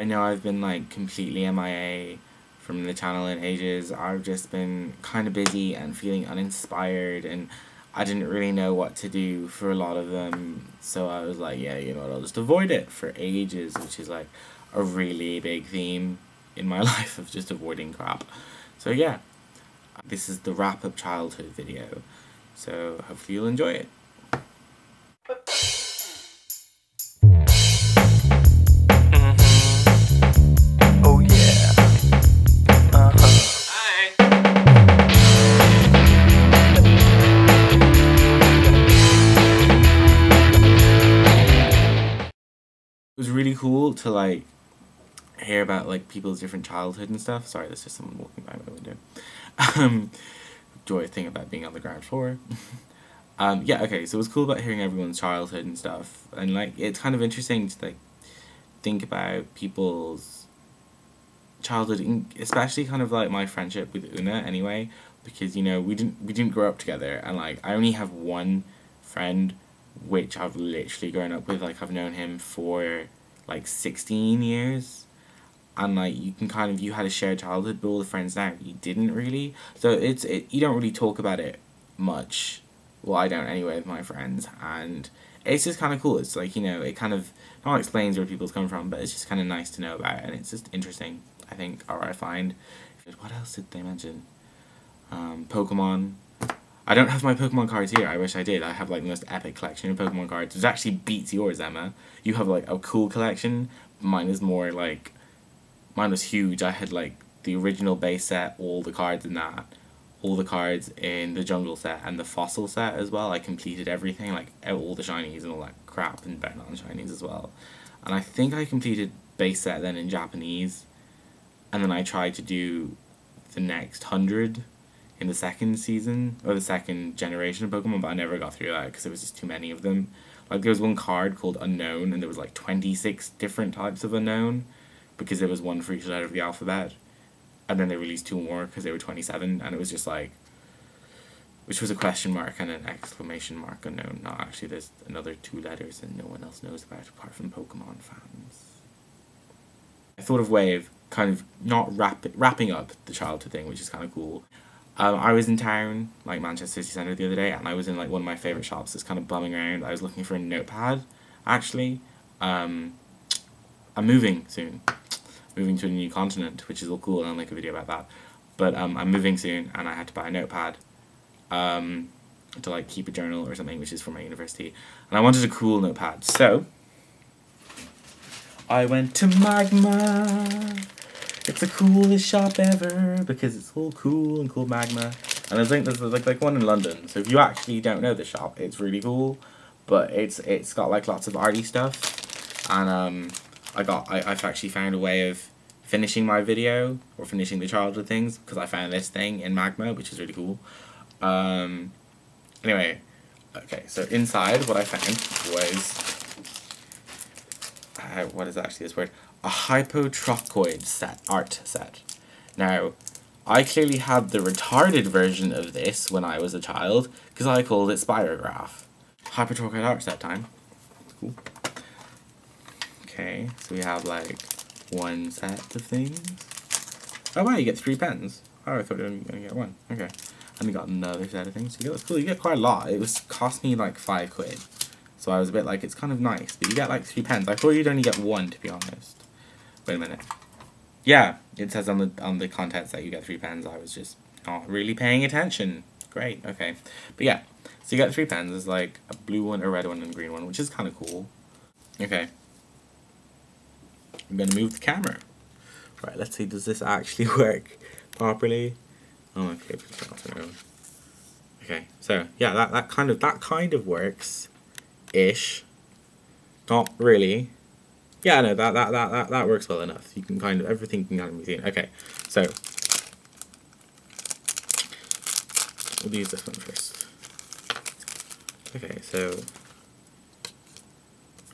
I know I've been like completely MIA from the channel in ages. I've just been kind of busy and feeling uninspired, and I didn't really know what to do for a lot of them. So I was like, yeah, you know what, I'll just avoid it for ages, which is like a really big theme in my life of just avoiding crap. So yeah, this is the wrap up childhood video. So hopefully you'll enjoy it. It was really cool to like hear about like people's different childhood and stuff. Sorry, there's just someone walking by my window. Joy thing about being on the ground floor. Yeah, okay, so it was cool about hearing everyone's childhood and stuff, and like it's kind of interesting to like think about people's childhood, especially kind of like my friendship with Una anyway, because you know we didn't grow up together, and like I only have one friend which I've literally grown up with. Like I've known him for like 16 years, and like you can kind of, you had a shared childhood, but all the friends now you didn't really, so you don't really talk about it much. Well, I don't anyway with my friends, and it's just kind of cool. It's like, you know, it kind of not explains where people's come from, but it's just kind of nice to know about it, and it's just interesting, I think, or I find. What else did they mention? Pokemon. I don't have my Pokemon cards here. I wish I did. I have like the most epic collection of Pokemon cards, which actually beats yours, Emma. You have like a cool collection. Mine is more like, mine was huge. I had like the original base set, all the cards in that, all the cards in the jungle set, and the fossil set as well. I completed everything, like all the shinies and all that crap, and bet on shinies as well. And I think I completed base set then in Japanese, and then I tried to do the next 100 in the second season, or the second generation of Pokemon, but I never got through that because there was just too many of them. Like there was one card called Unknown, and there was like 26 different types of Unknown, because there was one for each letter of the alphabet, and then they released 2 more because they were 27, and it was just like, which was a question mark and an exclamation mark Unknown. No, actually there's another 2 letters and no one else knows about apart from Pokemon fans. I thought of way of kind of not wrapping up the childhood thing, which is kind of cool. I was in town, like Manchester City Centre the other day, and I was in like one of my favourite shops that's kind of bumming around. I was looking for a notepad, actually. I'm moving soon. Moving to a new continent, which is all cool, and I'll make a video about that. But I'm moving soon, and I had to buy a notepad to like keep a journal or something, which is for my university. And I wanted a cool notepad, so I went to Magma. It's the coolest shop ever because it's all cool and cool Magma. And I think there's like one in London. So if you actually don't know the shop, it's really cool. But it's got like lots of arty stuff. And I've actually found a way of finishing my video, or finishing the childhood things, because I found this thing in Magma, which is really cool. Anyway, okay, so inside what I found was what is actually this word? A hypotrochoid set, art set. Now, I clearly had the retarded version of this when I was a child, because I called it Spirograph. Hypotrochoid art set time. Cool. Okay, so we have like one set of things. Oh wow, you get 3 pens. Oh, I thought you were going to get 1. Okay. And we got another set of things. So that's cool, you get quite a lot. It cost me like £5. So I was a bit like, it's kind of nice, but you get like 3 pens. I thought you'd only get 1, to be honest. Wait a minute. Yeah, it says on the contents that you get 3 pens. I was just not really paying attention. Great, okay. But yeah, so you get 3 pens. There's like a blue one, a red one, and a green one, which is kind of cool. Okay. I'm gonna move the camera. Right, let's see, does this actually work properly? Oh, okay, okay, so yeah, that kind of works ish. Not really. Yeah, no, that works well enough. You can kind of, everything can kind of be seen. Okay, so we'll use this one first. Okay, so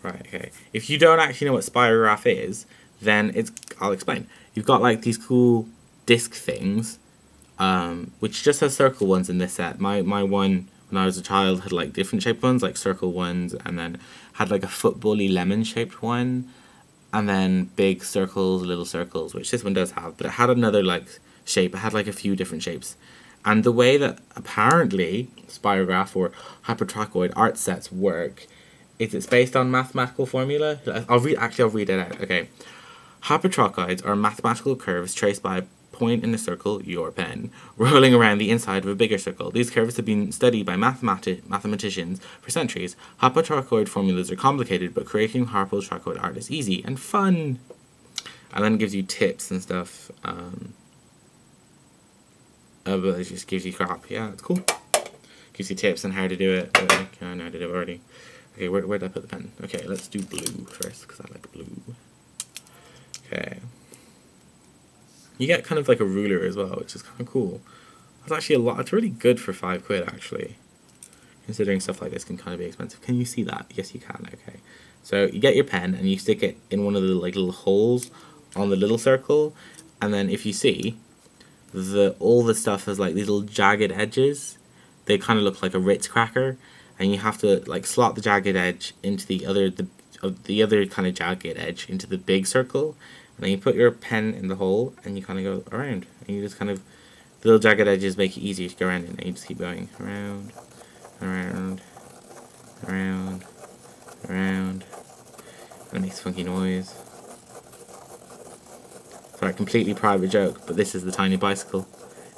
right, okay. If you don't actually know what Spirograph is, then I'll explain. You've got like these cool disc things, which just has circle ones in this set. My one when I was a child had like different shaped ones, like circle ones, and then had like a football-y lemon shaped one, and then big circles, little circles, which this one does have, but it had another like shape. It had like a few different shapes. And the way that apparently spirograph or hypertrochoid art sets work is it's based on mathematical formula. I'll read it out. Okay. Hypertrochoids are mathematical curves traced by a point in a circle, your pen, rolling around the inside of a bigger circle. These curves have been studied by mathematicians for centuries. Hypertrochoid formulas are complicated, but creating hypertrochoid art is easy and fun. And then it gives you tips and stuff. But it just gives you crap. Yeah, it's cool. Gives you tips on how to do it. I know how to do it already. Okay, where did I put the pen? Okay, let's do blue first, because I like blue. Okay. You get kind of like a ruler as well, which is kind of cool. That's actually a lot. It's really good for £5, actually. Considering stuff like this can kind of be expensive. Can you see that? Yes, you can. Okay. So you get your pen and you stick it in one of the like little holes on the little circle, and then if you see, all the stuff has like these little jagged edges. They kind of look like a Ritz cracker, and you have to like slot the jagged edge into the other kind of jagged edge into the big circle, and then you put your pen in the hole and you kind of go around, and you just kind of, the little jagged edges make it easier to go around, and you just keep going around, around, around, around, and it makes a funky noise. Sorry, completely private joke, but this is the tiny bicycle.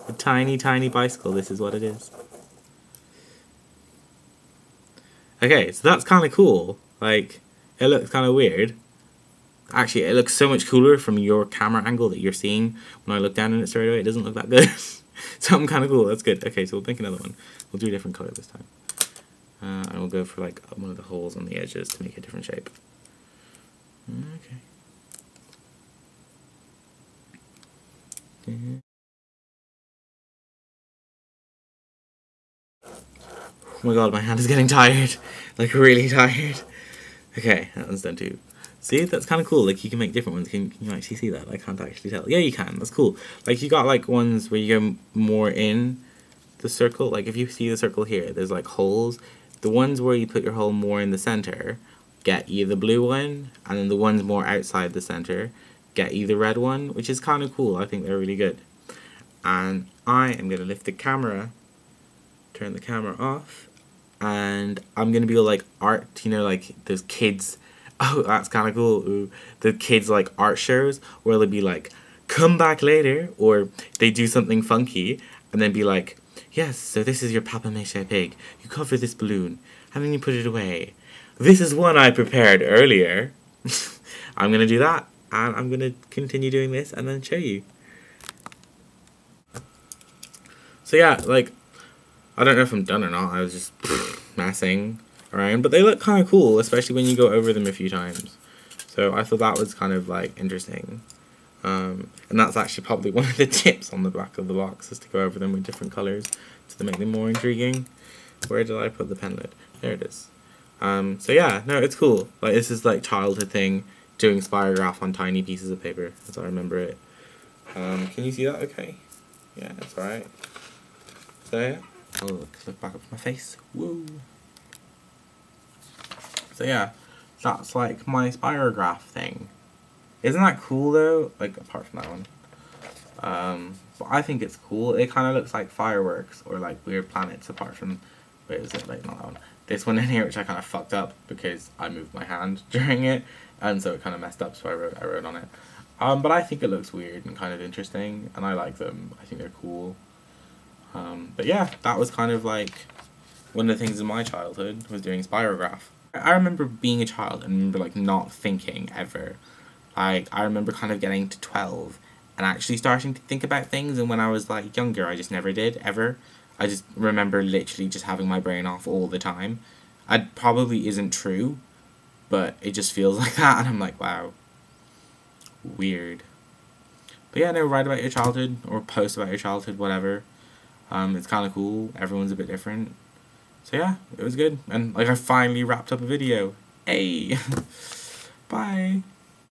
The tiny, tiny bicycle, this is what it is. Okay, so that's kind of cool. Like, it looks kind of weird. Actually, it looks so much cooler from your camera angle that you're seeing. When I look down on it straight away, it doesn't look that good. Something kind of cool, that's good. Okay, so we'll make another one. We'll do a different color this time. And we'll go for like one of the holes on the edges to make a different shape. Okay. Oh my god, my hand is getting tired. Like, really tired. Okay, that one's done too. See, that's kind of cool. Like, you can make different ones. Can you actually see that? I can't actually tell. Yeah, you can. That's cool. Like, you got, like, ones where you go more in the circle. Like, if you see the circle here, there's, like, holes. The ones where you put your hole more in the center get you the blue one. And then the ones more outside the center get you the red one, which is kind of cool. I think they're really good. And I am going to lift the camera, turn the camera off, and I'm going to be like art, you know, like those kids, oh, that's kind of cool, ooh, the kids like art shows where they'll be like, come back later, or they do something funky, and then be like, yes, so this is your papier-mâché pig, you cover this balloon, and then you put it away. This is one I prepared earlier. I'm going to do that, and I'm going to continue doing this, and then show you. So yeah, like, I don't know if I'm done or not, I was just messing around, but they look kind of cool, especially when you go over them a few times. So I thought that was kind of, like, interesting. And that's actually probably one of the tips on the back of the box, is to go over them with different colours to make them more intriguing. Where did I put the pen lid? There it is. So yeah, no, it's cool. Like, this is, like, childhood thing, doing spirograph on tiny pieces of paper, as I remember it. Can you see that okay? Yeah, that's alright. So yeah, I'll look back up to my face. Woo! So yeah, that's like my spirograph thing. Isn't that cool though? Like, apart from that one. But I think it's cool. It kind of looks like fireworks or like weird planets, apart from, wait, is it like not that one? This one in here, which I kind of fucked up because I moved my hand during it, and so it kind of messed up. So I wrote on it. But I think it looks weird and kind of interesting, and I like them. I think they're cool. But yeah, that was kind of like one of the things in my childhood, was doing spirograph. I remember being a child and remember like not thinking ever. Like, I remember kind of getting to 12 and actually starting to think about things, and when I was like younger I just never did, ever. I just remember literally just having my brain off all the time. It probably isn't true, but it just feels like that, and I'm like, wow, weird. But yeah, no, write about your childhood or post about your childhood, whatever. It's kind of cool. Everyone's a bit different. So yeah, it was good. And like, I finally wrapped up a video. Hey! Bye!